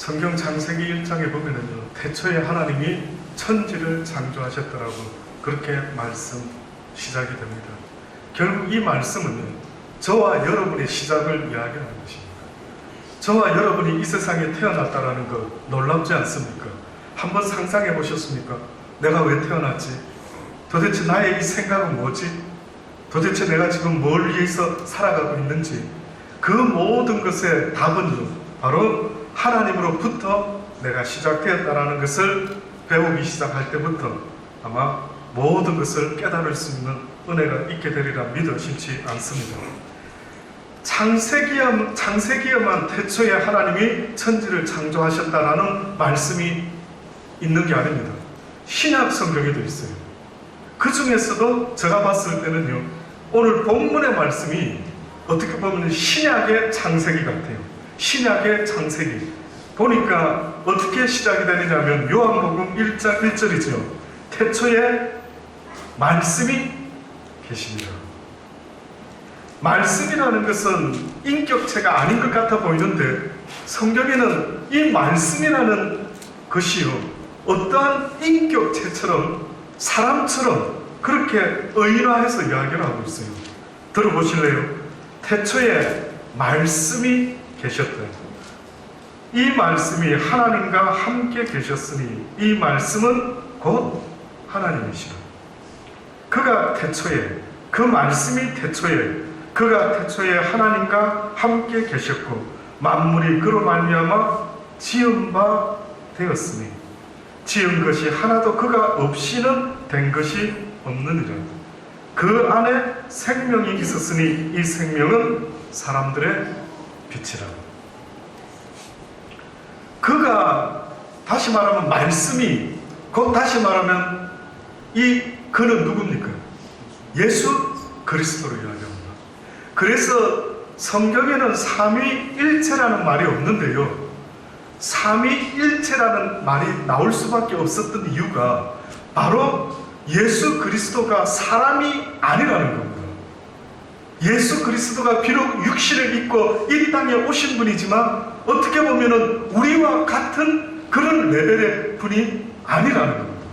성경 창세기 1장에 보면은요, 태초에 하나님이 천지를 창조하셨더라고 그렇게 말씀 시작이 됩니다. 결국 이 말씀은요, 저와 여러분의 시작을 이야기하는 것입니다. 저와 여러분이 이 세상에 태어났다라는 거 놀랍지 않습니까? 한번 상상해 보셨습니까? 내가 왜 태어났지? 도대체 나의 이 생각은 뭐지? 도대체 내가 지금 뭘 위해서 살아가고 있는지, 그 모든 것의 답은 바로 하나님으로부터 내가 시작되었다라는 것을 배우기 시작할 때부터 아마 모든 것을 깨달을 수 있는 은혜가 있게 되리라 믿어 심지 않습니다. 창세기에만 태초에 하나님이 천지를 창조하셨다라는 말씀이 있는 게 아닙니다. 신약 성경에도 있어요. 그 중에서도 제가 봤을 때는요, 오늘 본문의 말씀이 어떻게 보면 신약의 창세기 같아요. 신약의 창세기. 보니까 어떻게 시작이 되느냐면 요한복음 1장 1절이죠. 태초에 말씀이 계십니다. 말씀이라는 것은 인격체가 아닌 것 같아 보이는데 성경에는 이 말씀이라는 것이요, 어떠한 인격체처럼 사람처럼 그렇게 의인화해서 이야기를 하고 있어요. 들어보실래요? 태초에 말씀이 계셨다. 이 말씀이 하나님과 함께 계셨으니 이 말씀은 곧 하나님이시라. 그가 태초에, 그 말씀이 태초에, 그가 태초에 하나님과 함께 계셨고 만물이 그로 말미암아 지은 바 되었으니 지은 것이 하나도 그가 없이는 된 것이 없느니라. 그 안에 생명이 있었으니 이 생명은 사람들의 빛이라. 그가, 다시 말하면 말씀이, 곧 다시 말하면 이 그는 누굽니까? 예수 그리스도로 이야기합니다. 그래서 성경에는 삼위일체라는 말이 없는데요, 삼위일체라는 말이 나올 수밖에 없었던 이유가 바로 예수 그리스도가 사람이 아니라는 겁니다. 예수 그리스도가 비록 육신을 입고 이 땅에 오신 분이지만 어떻게 보면은 우리와 같은 그런 레벨의 분이 아니라는 겁니다.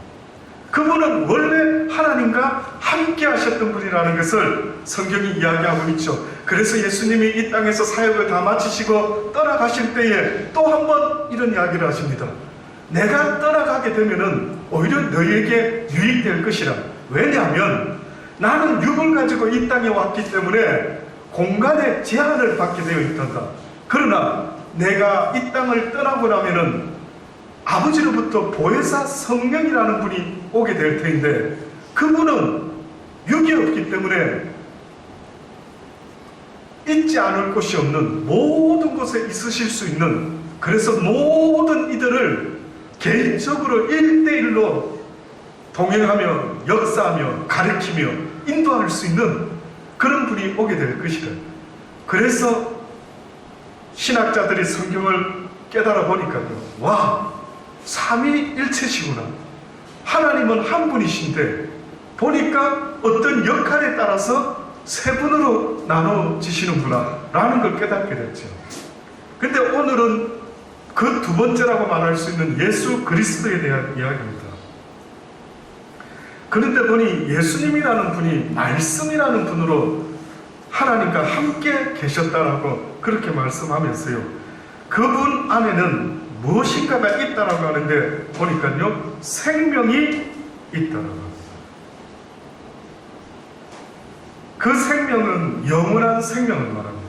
그분은 원래 하나님과 함께 하셨던 분이라는 것을 성경이 이야기하고 있죠. 그래서 예수님이 이 땅에서 사역을 다 마치시고 떠나가실 때에 또 한 번 이런 이야기를 하십니다. 내가 떠나가게 되면은 오히려 너희에게 유익될 것이라. 왜냐하면 나는 육을 가지고 이 땅에 왔기 때문에 공간의 제한을 받게 되어 있단다. 그러나 내가 이 땅을 떠나고 나면은 아버지로부터 보혜사 성령이라는 분이 오게 될 텐데 그분은 육이 없기 때문에 있지 않을 곳이 없는 모든 곳에 있으실 수 있는, 그래서 모든 이들을 개인적으로 1대1로 동행하며 역사하며 가르치며 인도할 수 있는 그런 분이 오게 될 것이다. 그래서 신학자들이 성경을 깨달아 보니까요, 와, 삼위일체시구나. 하나님은 한 분이신데 보니까 어떤 역할에 따라서 세 분으로 나눠지시는구나 라는 걸 깨닫게 됐죠. 근데 오늘은 그 두 번째라고 말할 수 있는 예수 그리스도에 대한 이야기입니다. 그런데 보니 예수님이라는 분이 말씀이라는 분으로 하나님과 함께 계셨다라고 그렇게 말씀하면서요, 그분 안에는 무엇인가가 있다라고 하는데 보니까요, 생명이 있다라고 합니다. 그 생명은 영원한 생명을 말합니다.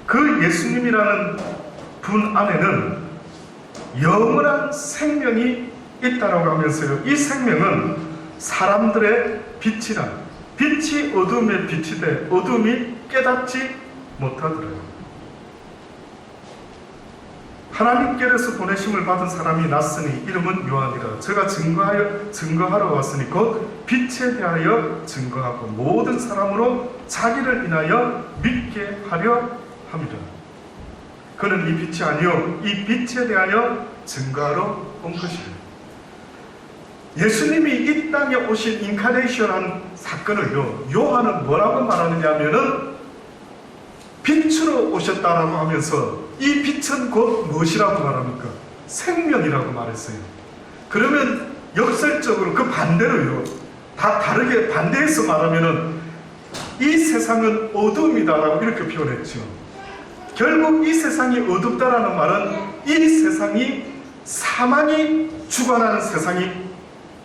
그 예수님이라는 분 안에는 영원한 생명이 있다라고 하면서요, 이 생명은 사람들의 빛이라. 빛이 어둠의 빛이 돼 어둠이 깨닫지 못하더라고요. 하나님께로서 보내심을 받은 사람이 났으니 이름은 요한이라. 제가 증거하러 왔으니 곧 빛에 대하여 증거하고 모든 사람으로 자기를 인하여 믿게 하려 합니다. 그는 이 빛이 아니요 이 빛에 대하여 증거하러 온 것이에요. 예수님이 이 땅에 오신 인카네이션한 사건을요, 요한은 뭐라고 말하느냐 하면은 빛으로 오셨다라고 하면서 이 빛은 곧 무엇이라고 말합니까? 생명이라고 말했어요. 그러면 역설적으로 그 반대로요, 다 다르게 반대해서 말하면은 이 세상은 어둠이다라고 이렇게 표현했죠. 결국 이 세상이 어둡다라는 말은 이 세상이 사망이 주관하는 세상이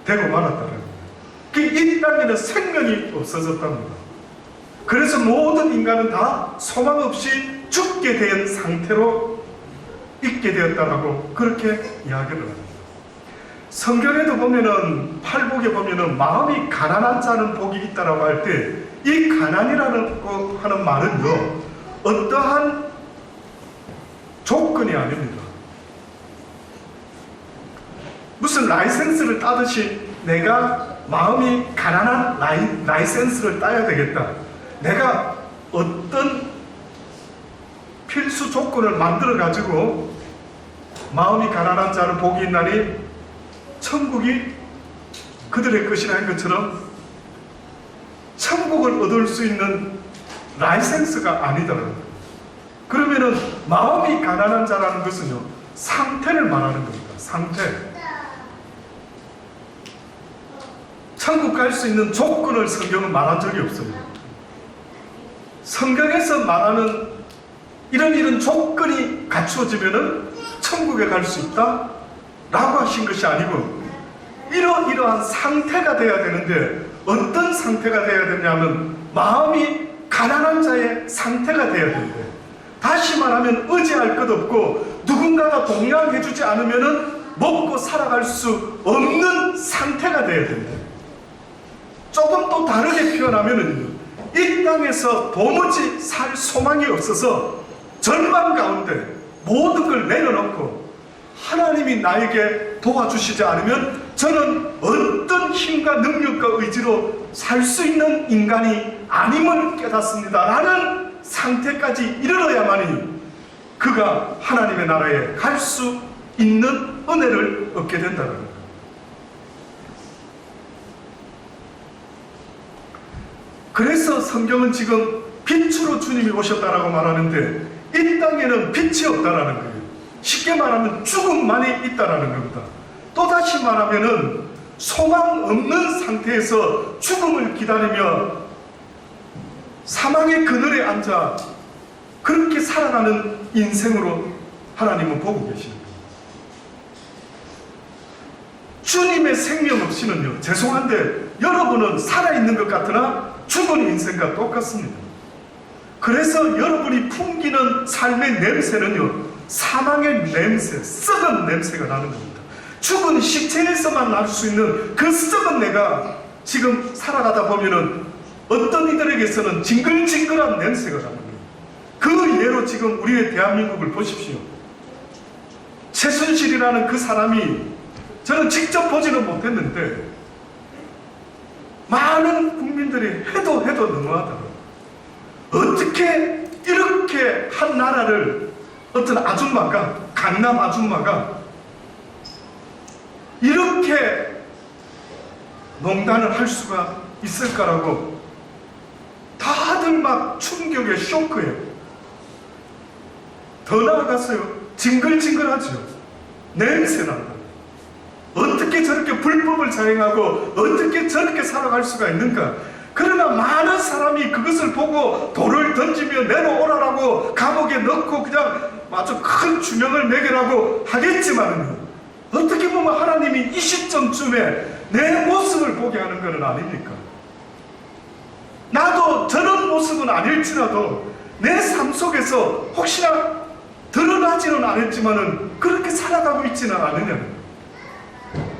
되고 말았다는 거예요. 이 땅에는 생명이 없어졌답니다. 그래서 모든 인간은 다 소망 없이 죽게 된 상태로 있게 되었다라고 그렇게 이야기를 합니다. 성경에도 보면은 팔복에 보면은 마음이 가난한 자는 복이 있다라고 할 때 이 가난이라는 하는 말은요, 어떠한 조건이 아닙니다. 무슨 라이센스를 따듯이 내가 마음이 가난한 라이센스를 따야 되겠다, 내가 어떤 필수 조건을 만들어 가지고 마음이 가난한 자는 복이 있나니 천국이 그들의 것이라는 것처럼 천국을 얻을 수 있는 라이센스가 아니더라는 거예요. 그러면은 마음이 가난한 자라는 것은요, 상태를 말하는 겁니다. 상태. 천국 갈 수 있는 조건을 성경은 말한 적이 없어요. 성경에서 말하는 이런 조건이 갖추어지면은 천국에 갈 수 있다 라고 하신 것이 아니고, 이러한 상태가 돼야 되는데, 어떤 상태가 돼야 되냐면 마음이 가난한 자의 상태가 돼야 되는데, 다시 말하면 의지할 것 없고 누군가가 동양해 주지 않으면은 먹고 살아갈 수 없는 상태가 돼야 된다. 조금 또 다르게 표현하면은 이 땅에서 도무지 살 소망이 없어서 절망 가운데 모든 걸 내려놓고 하나님이 나에게 도와주시지 않으면 저는 어떤 힘과 능력과 의지로 살 수 있는 인간이 아님을 깨닫습니다 라는 상태까지 이르러야만이 그가 하나님의 나라에 갈 수 있는 은혜를 얻게 된다는 거예요. 그래서 성경은 지금 빛으로 주님이 오셨다라고 말하는데, 이 땅에는 빛이 없다라는 거예요. 쉽게 말하면 죽음만이 있다라는 겁니다. 또다시 말하면은 소망 없는 상태에서 죽음을 기다리며 사망의 그늘에 앉아 그렇게 살아가는 인생으로 하나님은 보고 계십니다. 주님의 생명 없이는요, 죄송한데 여러분은 살아있는 것 같으나 죽은 인생과 똑같습니다. 그래서 여러분이 풍기는 삶의 냄새는요, 사망의 냄새, 썩은 냄새가 나는 겁니다. 죽은 시체에서만 날 수 있는 그 썩은 내가 지금 살아가다 보면은 어떤 이들에게서는 징글징글한 냄새가 나는 거예요. 그 예로 지금 우리의 대한민국을 보십시오. 최순실이라는 그 사람이, 저는 직접 보지는 못했는데 많은 국민들이 해도 너무하더라고요. 어떻게 이렇게 한 나라를 어떤 아줌마가, 강남 아줌마가 이렇게 농단을 할 수가 있을까라고 다들 막 충격에 쇼크예요. 더 나아갔어요. 징글징글하죠. 냄새 난다. 어떻게 저렇게 불법을 자행하고 어떻게 저렇게 살아갈 수가 있는가. 그러나 많은 사람이 그것을 보고 돌을 던지며 내놓으라고 감옥에 넣고 그냥 아주 큰 주명을 매겨라고 하겠지만요, 어떻게 보면 하나님이 이 시점쯤에 내 모습을 보게 하는 것은 아닙니까? 나도 저런 모습은 아닐지라도 내 삶 속에서 혹시나 드러나지는 않았지만은 그렇게 살아가고 있지는 않느냐는.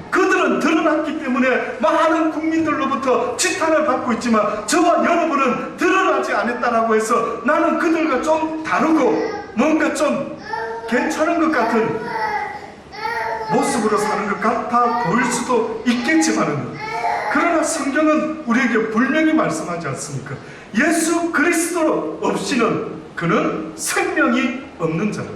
그들은 드러났기 때문에 많은 국민들로부터 지탄을 받고 있지만 저와 여러분은 드러나지 않았다라고 해서 나는 그들과 좀 다르고 뭔가 좀 괜찮은 것 같은 모습으로 사는 것 같아 보일 수도 있겠지만은, 그러나 성경은 우리에게 분명히 말씀하지 않습니까? 예수 그리스도 없이는 그는 생명이 없는 자라.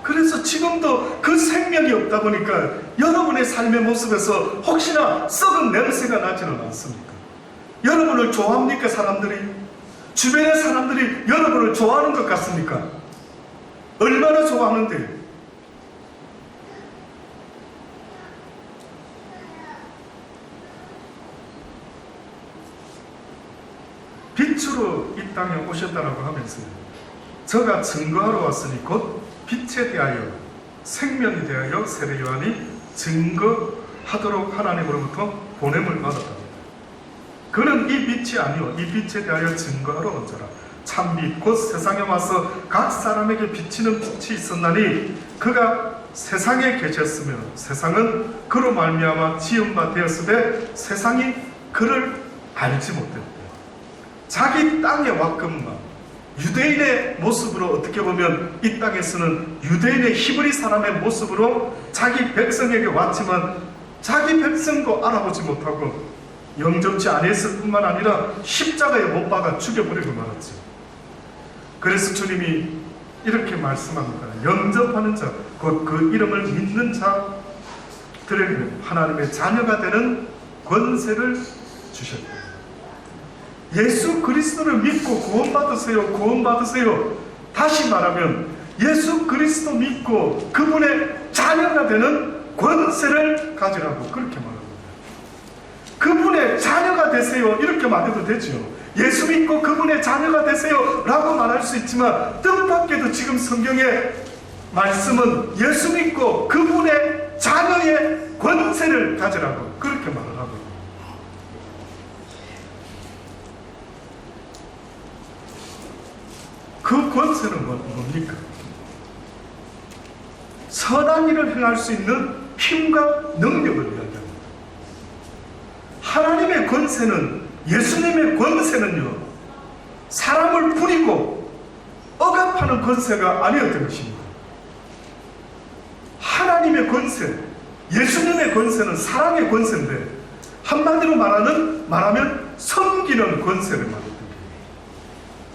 그래서 지금도 그 생명이 없다 보니까 여러분의 삶의 모습에서 혹시나 썩은 냄새가 나지는 않습니까? 여러분을 좋아합니까, 사람들이? 주변의 사람들이 여러분을 좋아하는 것 같습니까? 얼마나 좋아하는데? 빛으로 이 땅에 오셨다라고 하면서 저가 증거하러 왔으니 곧 빛에 대하여 생명에 대하여 세례 요한이 증거하도록 하나님으로부터 보냄을 받았답니다. 그는 이 빛이 아니요 이 빛에 대하여 증거하러 온 자라. 참빛 곧 세상에 와서 각 사람에게 비치는 빛이 있었나니 그가 세상에 계셨으며 세상은 그로 말미암아 지은 바 되었으되 세상이 그를 알지 못했다. 자기 땅에 왔건만 유대인의 모습으로, 어떻게 보면 이 땅에서는 유대인의 히브리 사람의 모습으로 자기 백성에게 왔지만 자기 백성도 알아보지 못하고 영접지 않았을 뿐만 아니라 십자가에 못 박아 죽여버리고 말았죠. 그래서 주님이 이렇게 말씀합니다. 영접하는 자, 곧 그 이름을 믿는 자들에게 하나님의 자녀가 되는 권세를 주셨다. 예수 그리스도를 믿고 구원받으세요. 구원받으세요. 다시 말하면 예수 그리스도 믿고 그분의 자녀가 되는 권세를 가지라고 그렇게 말합니다. 그분의 자녀가 되세요. 이렇게 말해도 되죠. 예수 믿고 그분의 자녀가 되세요 라고 말할 수 있지만 뜻밖에도 지금 성경의 말씀은 예수 믿고 그분의 자녀의 권세를 가지라고 그렇게 말을 하고 있습니다. 그 권세는 뭡니까? 선한 일을 행할 수 있는 힘과 능력을 이야기합니다. 하나님의 권세는, 예수님의 권세는요, 사람을 부리고 억압하는 권세가 아니었던 것입니다. 하나님의 권세, 예수님의 권세는 사랑의 권세인데 한마디로 말하면 섬기는 권세를 말합니다.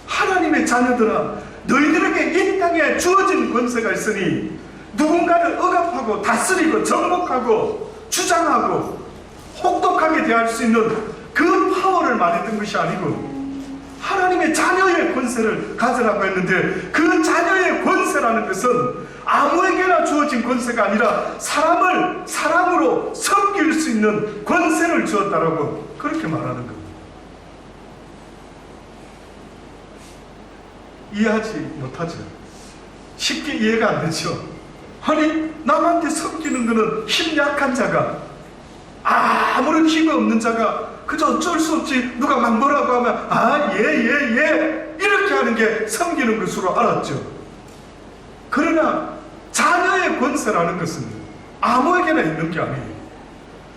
하나님의 자녀들아, 너희들에게 이 땅에 주어진 권세가 있으니 누군가를 억압하고 다스리고 정복하고 주장하고 혹독하게 대할 수 있는 그 파워를 말했던 것이 아니고 하나님의 자녀의 권세를 가지라고 했는데, 그 자녀의 권세라는 것은 아무에게나 주어진 권세가 아니라 사람을 사랑으로 섬길 수 있는 권세를 주었다라고 그렇게 말하는 겁니다. 이해하지 못하죠. 쉽게 이해가 안 되죠. 아니, 남한테 섬기는 것은 힘 약한 자가, 아무런 힘이 없는 자가 그저 어쩔 수 없이 누가 막 뭐라고 하면 예 이렇게 하는 게 섬기는 것으로 알았죠. 그러나 자녀의 권세라는 것은 아무에게나 있는 게 아니에요.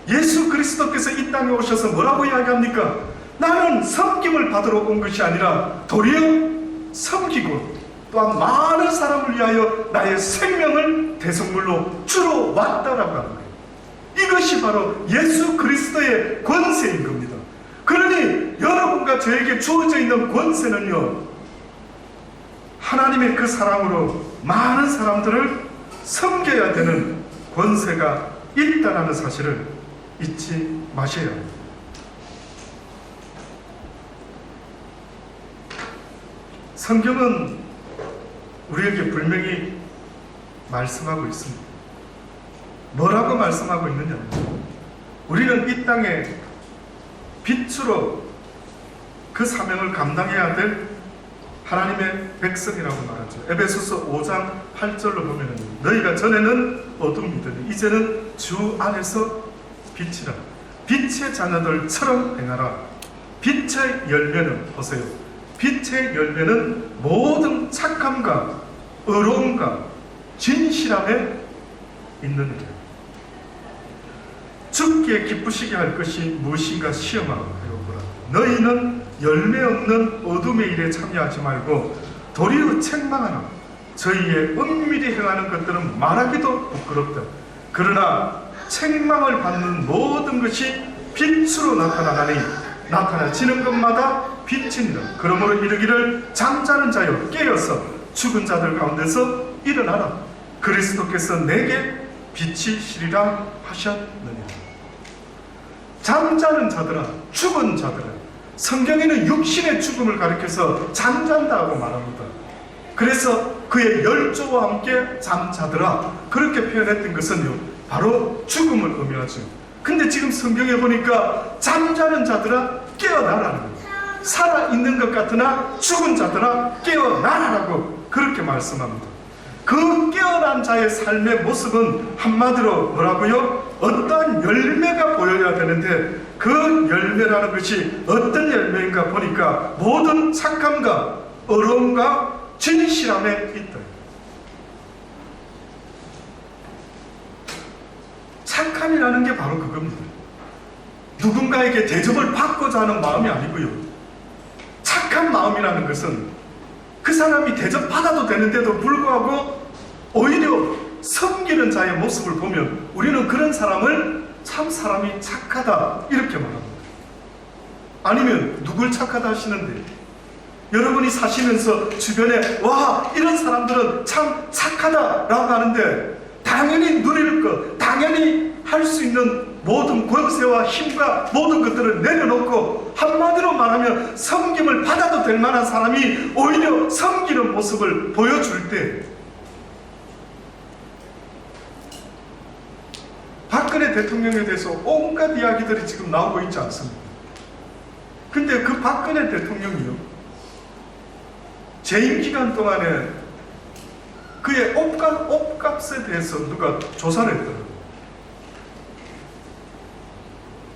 예수 그리스도께서 이 땅에 오셔서 뭐라고 이야기합니까? 나는 섬김을 받으러 온 것이 아니라 도리어 섬기고 또한 많은 사람을 위하여 나의 생명을 대성물로 주러 왔다라고 하는 거예요. 이것이 바로 예수 그리스도의 권세인 겁니다. 그러니 여러분과 저에게 주어져 있는 권세는요, 하나님의 그 사랑으로 많은 사람들을 섬겨야 되는 권세가 있다는 사실을 잊지 마셔야 합니다. 성경은 우리에게 분명히 말씀하고 있습니다. 뭐라고 말씀하고 있느냐? 우리는 이 땅에 빛으로 그 사명을 감당해야 될 하나님의 백성이라고 말하죠. 에베소서 5장 8절로 보면 너희가 전에는 어둠이더니 이제는 주 안에서 빛이라. 빛의 자녀들처럼 행하라. 빛의 열매는, 보세요, 빛의 열매는 모든 착함과 의로움과 진실함에 있느니라. 죽게 기쁘시게 할 것이 무엇인가 시험하고 배워보라. 너희는 열매 없는 어둠의 일에 참여하지 말고 도리어 책망하라. 저희의 은밀히 행하는 것들은 말하기도 부끄럽다. 그러나 책망을 받는 모든 것이 빛으로 나타나니 나타나지는 것마다 빛이니라. 그러므로 이르기를 잠자는 자여 깨어서 죽은 자들 가운데서 일어나라. 그리스도께서 내게 빛이시리라 하셨느니라. 잠자는 자들아, 죽은 자들아, 성경에는 육신의 죽음을 가리켜서 잠잔다고 말합니다. 그래서 그의 열조와 함께 잠자더라 그렇게 표현했던 것은요, 바로 죽음을 의미하죠. 근데 지금 성경에 보니까 잠자는 자들아 깨어나라는 거예요. 살아있는 것 같으나 죽은 자들아 깨어나라고 그렇게 말씀합니다. 그 깨어난 자의 삶의 모습은 한마디로 뭐라고요? 어떠한 열매가 보여야 되는데, 그 열매라는 것이 어떤 열매인가 보니까 모든 착함과 의로움과 진실함에 있다. 착함이라는 게 바로 그겁니다. 누군가에게 대접을 받고자 하는 마음이 아니고요, 착한 마음이라는 것은 그 사람이 대접받아도 되는데도 불구하고 오히려 섬기는 자의 모습을 보면 우리는 그런 사람을 참 사람이 착하다 이렇게 말합니다. 아니면 누굴 착하다 하시는데, 여러분이 사시면서 주변에 와 이런 사람들은 참 착하다라고 하는데, 당연히 누릴 것, 당연히 할 수 있는 모든 권세와 힘과 모든 것들을 내려놓고 한마디로 말하면 섬김을 받아도 될 만한 사람이 오히려 섬기는 모습을 보여줄 때, 박근혜 대통령에 대해서 온갖 이야기들이 지금 나오고 있지 않습니까? 근데 그 박근혜 대통령이요, 재임 기간 동안에 그의 옷값에 대해서 누가 조사를 했더라고요.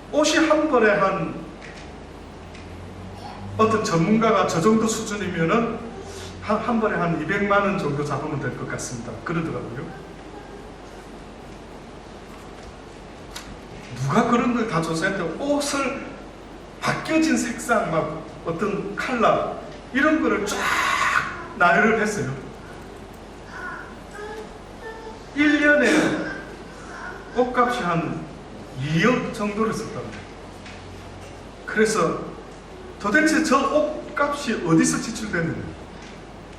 옷이 한 벌에 한 어떤 전문가가 저 정도 수준이면은 한 벌에 한 200만 원 정도 잡으면 될 것 같습니다. 그러더라고요. 누가 그런 걸 다 조사했는데 옷을 바뀌어진 색상, 막 어떤 컬러 이런 거를 쫙 나열을 했어요. 1년에 옷값이 한 2억 정도를 썼답니다. 그래서 도대체 저 옷값이 어디서 지출됐느냐,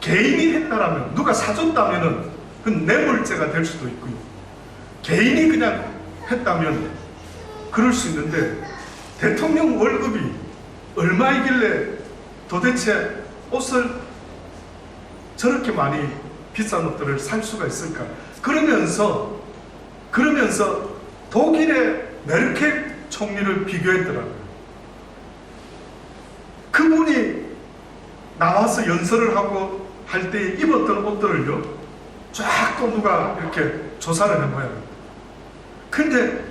개인이 했다라면, 누가 사줬다면은 그건 뇌물죄가 될 수도 있고요, 개인이 그냥 했다면 그럴 수 있는데, 대통령 월급이 얼마이길래 도대체 옷을 저렇게 많이 비싼 옷들을 살 수가 있을까? 그러면서 독일의 메르켈 총리를 비교했더라고요. 그분이 나와서 연설을 하고 할 때 입었던 옷들을요, 쫙 또 누가 이렇게 조사를 해봐요. 근데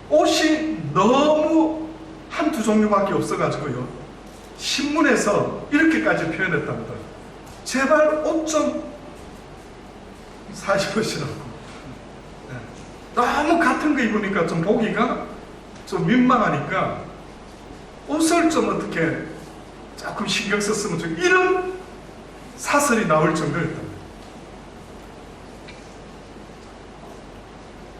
옷이 너무 한두 종류밖에 없어가지고요, 신문에서 이렇게까지 표현했답니다. 제발 옷 좀 사십시라고. 너무 같은 거 입으니까 좀 보기가 좀 민망하니까 옷을 좀 어떻게 조금 신경 썼으면 좋겠다, 이런 사설이 나올 정도였다.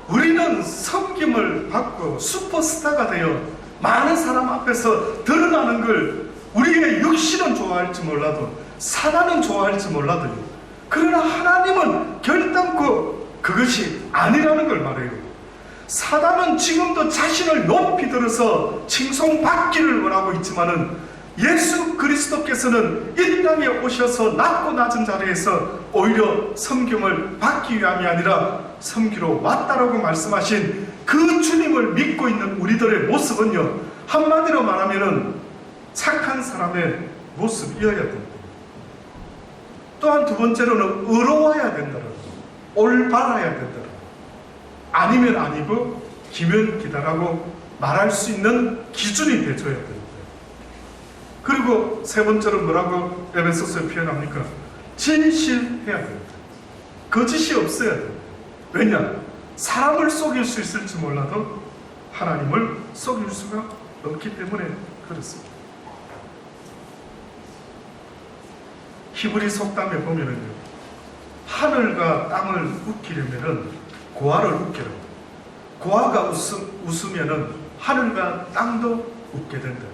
우리는 섬김을 받고 슈퍼스타가 되어 많은 사람 앞에서 드러나는 걸 우리의 육신은 좋아할지 몰라도, 사단은 좋아할지 몰라도요, 그러나 하나님은 결단코 그것이 아니라는 걸 말해요. 사단은 지금도 자신을 높이 들어서 칭송받기를 원하고 있지만은, 예수 그리스도께서는 이 땅에 오셔서 낮고 낮은 자리에서 오히려 섬김을 받기 위함이 아니라 섬기러 왔다라고 말씀하신 그 주님을 믿고 있는 우리들의 모습은요, 한마디로 말하면은 착한 사람의 모습이어야 됩니다. 또한 두 번째로는 의로워야 된다라고, 올바라야 된다라고, 아니면 아니고 기면 기다라고 말할 수 있는 기준이 되줘야 됩니다. 그리고 세 번째로 뭐라고 에베소서에 표현합니까? 진실해야 됩니다. 거짓이 없어야 됩니다. 왜냐? 사람을 속일 수 있을지 몰라도 하나님을 속일 수가 없기 때문에 그렇습니다. 히브리 속담에 보면은요, 하늘과 땅을 웃기려면은 고아를 웃겨라. 고아가 웃으면은 하늘과 땅도 웃게 된다.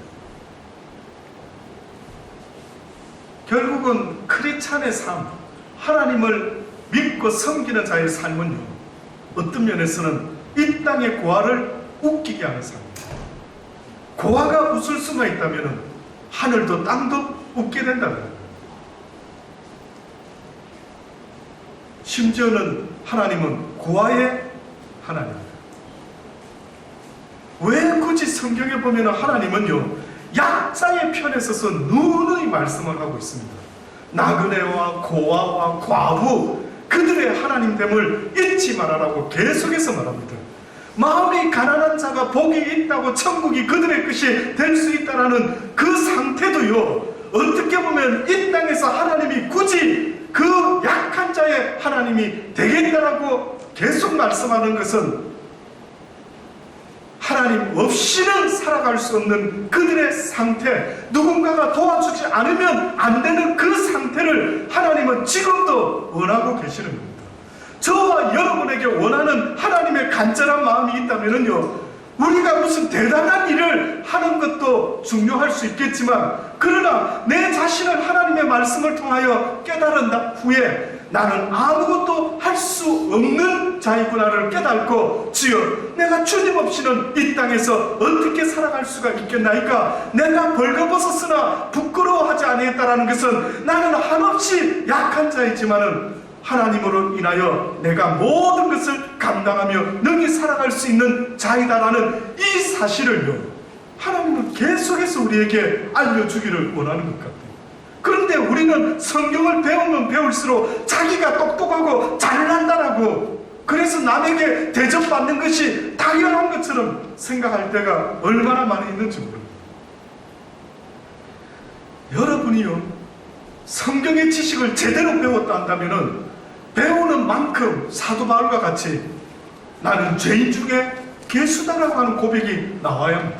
결국은 크리스찬의 삶, 하나님을 믿고 섬기는 자의 삶은요, 어떤 면에서는 이 땅의 고아를 웃기게 하는 삶입니다. 고아가 웃을 수가 있다면 하늘도 땅도 웃게 된다는 거예요. 심지어는 하나님은 고아의 하나님입니다. 왜 굳이 성경에 보면 하나님은요, 약자의 편에 서서 누누이 말씀을 하고 있습니다. 나그네와 고아와 과부, 그들의 하나님됨을 잊지 말아라고 계속해서 말합니다. 마음이 가난한 자가 복이 있다고 천국이 그들의 것이 될 수 있다라는 그 상태도요, 어떻게 보면 이 땅에서 하나님이 굳이 그 약한 자의 하나님이 되겠다라고 계속 말씀하는 것은 하나님 없이는 살아갈 수 없는 그들의 상태, 누군가가 도와주지 않으면 안 되는 그 상태를 하나님은 지금도 원하고 계시는 겁니다. 저와 여러분에게 원하는 하나님의 간절한 마음이 있다면요, 우리가 무슨 대단한 일을 하는 것도 중요할 수 있겠지만, 그러나 내 자신을 하나님의 말씀을 통하여 깨달은 후에 나는 아무것도 할 수 없는 자이구나를 깨닫고, 주여, 내가 주님 없이는 이 땅에서 어떻게 살아갈 수가 있겠나이까? 내가 벌거벗었으나 부끄러워하지 아니했다라는 것은 나는 한없이 약한 자이지만은 하나님으로 인하여 내가 모든 것을 감당하며 능히 살아갈 수 있는 자이다라는 이 사실을요, 하나님은 계속해서 우리에게 알려주기를 원하는 것 같아요. 그런데 우리는 성경을 배우면 배울수록 자기가 똑똑하고 잘난다라고, 그래서 남에게 대접받는 것이 당연한 것처럼 생각할 때가 얼마나 많이 있는지 모릅니다. 여러분이요, 성경의 지식을 제대로 배웠다 한다면은 배우는 만큼 사도 바울과 같이 나는 죄인 중에 괴수다라고 하는 고백이 나와야 합니다.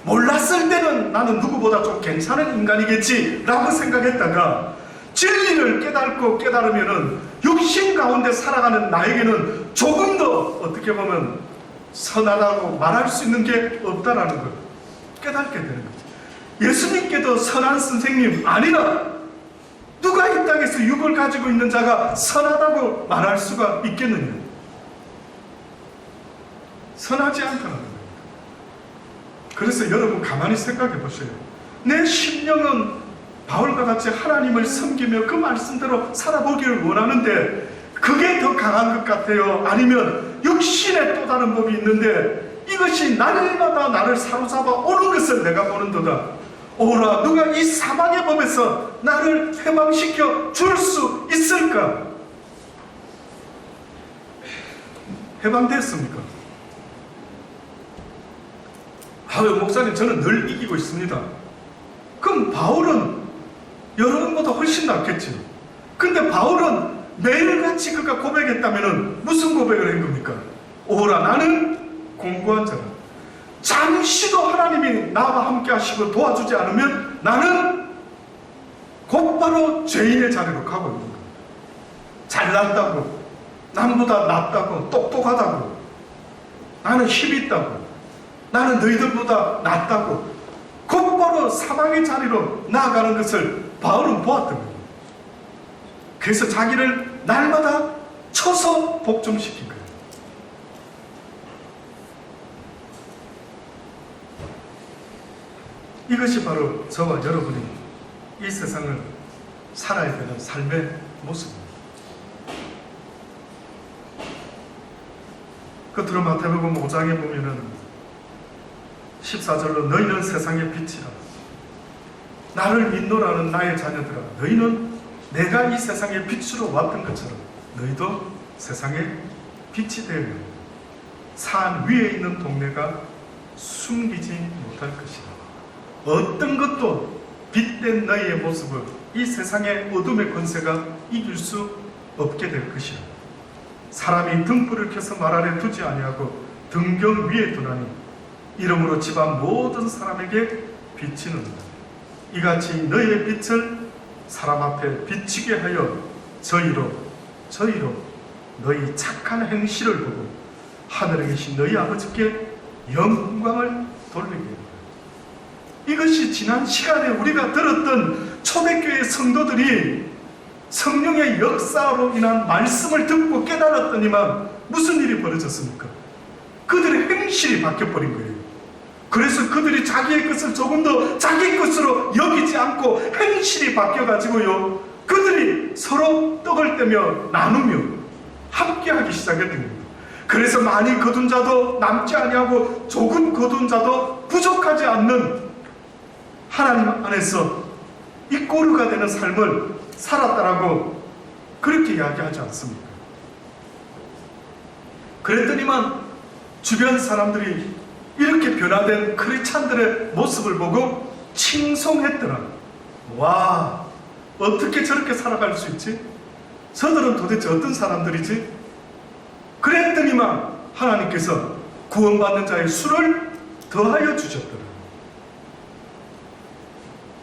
몰랐을 때는 나는 누구보다 좀 괜찮은 인간이겠지 라고 생각했다가 진리를 깨달으면은 육신 가운데 살아가는 나에게는 조금 더 어떻게 보면 선하다고 말할 수 있는 게 없다라는 걸 깨닫게 되는 거죠. 예수님께도 선한 선생님 아니라 누가 이 땅에서 육을 가지고 있는 자가 선하다고 말할 수가 있겠느냐? 선하지 않다는 겁니다. 그래서 여러분 가만히 생각해 보세요. 내 심령은 바울과 같이 하나님을 섬기며 그 말씀대로 살아보기를 원하는데 그게 더 강한 것 같아요? 아니면 육신의 또 다른 법이 있는데 이것이 날마다 나를 사로잡아 오는 것을 내가 보는도다. 오라, 누가 이 사망의 법에서 나를 해방시켜 줄 수 있을까? 해방됐습니까? 아유, 목사님, 저는 늘 이기고 있습니다. 그럼 바울은 여러분보다 훨씬 낫겠죠. 근데 바울은 매일같이 그가 고백했다면 무슨 고백을 한 겁니까? 오라, 나는 공고한 자라. 잠시도 하나님이 나와 함께 하시고 도와주지 않으면 나는 곧바로 죄인의 자리로 가고 있는 거예요. 잘났다고, 남보다 낫다고, 똑똑하다고, 나는 힘이 있다고, 나는 너희들보다 낫다고 곧바로 사망의 자리로 나아가는 것을 바울은 보았던 거예요. 그래서 자기를 날마다 쳐서 복종시킨 거예요. 이것이 바로 저와 여러분이 이 세상을 살아야 되는 삶의 모습입니다. 끝으로 마태복음 5장에 보면은 14절로 너희는 세상의 빛이라. 나를 믿노라는 나의 자녀들아, 너희는 내가 이 세상의 빛으로 왔던 것처럼 너희도 세상의 빛이 되려 산 위에 있는 동네가 숨기지 못할 것이다. 어떤 것도 빛된 너희의 모습을 이 세상의 어둠의 권세가 이길 수 없게 될 것이라. 사람이 등불을 켜서 말 아래 두지 아니하고 등경 위에 두나니 이러므로 집안 모든 사람에게 비치는다. 이같이 너희의 빛을 사람 앞에 비치게 하여 저희로 너희 착한 행실을 보고 하늘에 계신 너희 아버지께 영광을 돌리게 합니다. 이것이 지난 시간에 우리가 들었던 초대교회 성도들이 성령의 역사로 인한 말씀을 듣고 깨달았더니만 무슨 일이 벌어졌습니까? 그들의 행실이 바뀌어버린 거예요. 그래서 그들이 자기의 것을 조금 더 자기 것으로 여기지 않고 행실이 바뀌어가지고요, 그들이 서로 떡을 떼며 나누며 함께하기 시작했던 겁니다. 그래서 많이 거둔 자도 남지 아니하고 조금 거둔 자도 부족하지 않는 하나님 안에서 이 꼬르가 되는 삶을 살았다라고 그렇게 이야기하지 않습니까? 그랬더니만 주변 사람들이 이렇게 변화된 크리스찬들의 모습을 보고 칭송했더라. 와, 어떻게 저렇게 살아갈 수 있지? 저들은 도대체 어떤 사람들이지? 그랬더니만 하나님께서 구원받는 자의 수를 더하여 주셨더라.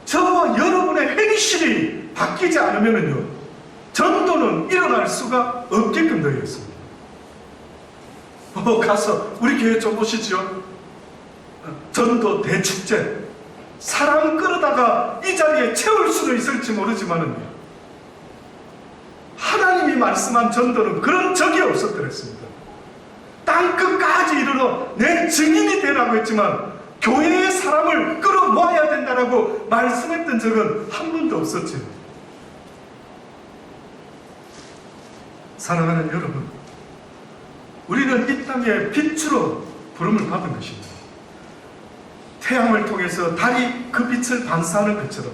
저와 여러분의 행실이 바뀌지 않으면요, 전도는 일어날 수가 없게끔 되어 있습니다. 가서 우리 교회 좀 보시죠. 전도 대축제, 사람 끌어다가 이 자리에 채울 수도 있을지 모르지만은요, 하나님이 말씀한 전도는 그런 적이 없었더랬습니다. 땅끝까지 이르러 내 증인이 되라고 했지만 교회의 사람을 끌어모아야 된다라고 말씀했던 적은 한 번도 없었죠. 사랑하는 여러분, 우리는 이 땅의 빛으로 부름을 받은 것입니다. 태양을 통해서 달이 그 빛을 반사하는 것처럼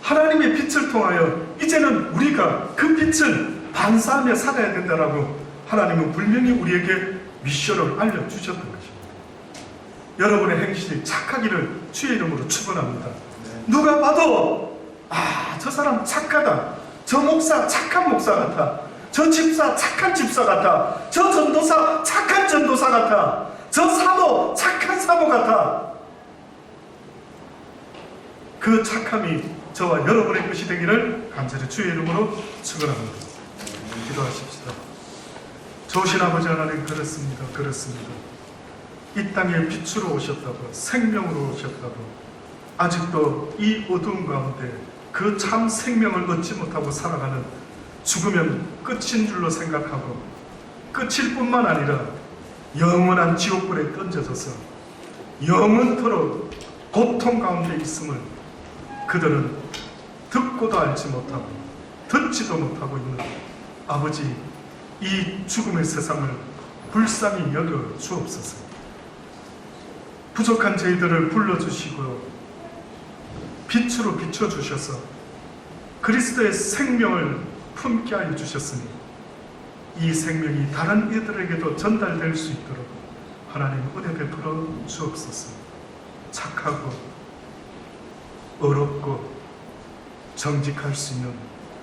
하나님의 빛을 통하여 이제는 우리가 그 빛을 반사하며 살아야 된다라고 하나님은 분명히 우리에게 미션을 알려주셨던 것입니다. 여러분의 행실이 착하기를 주의 이름으로 축원합니다. 누가 봐도 저 사람 착하다, 저 목사 착한 목사 같아, 저 집사 착한 집사 같아, 저 전도사 착한 전도사 같아, 저 사모 착한 사모 같아. 그 착함이 저와 여러분의 것이 되기를 간절히 주의 이름으로 축원합니다. 기도하십시다. 좋으신 아버지 하나님, 그렇습니다. 이 땅에 빛으로 오셨다고, 생명으로 오셨다고, 아직도 이 어두운 가운데 그 참 생명을 얻지 못하고 살아가는, 죽으면 끝인 줄로 생각하고 끝일 뿐만 아니라 영원한 지옥불에 던져져서 영원토록 고통 가운데 있음을 그들은 듣고도 알지 못하고 듣지도 못하고 있는 아버지, 이 죽음의 세상을 불쌍히 여겨 주옵소서. 부족한 저희들을 불러주시고 빛으로 비춰주셔서 그리스도의 생명을 품게 하여 주셨으니 이 생명이 다른 이들에게도 전달될 수 있도록 하나님 은혜 베풀어 주옵소서. 착하고 어렵고 정직할 수 있는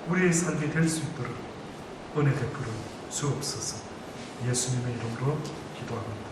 우리의 삶이 될 수 있도록 은혜 베풀어 주옵소서. 예수님의 이름으로 기도합니다.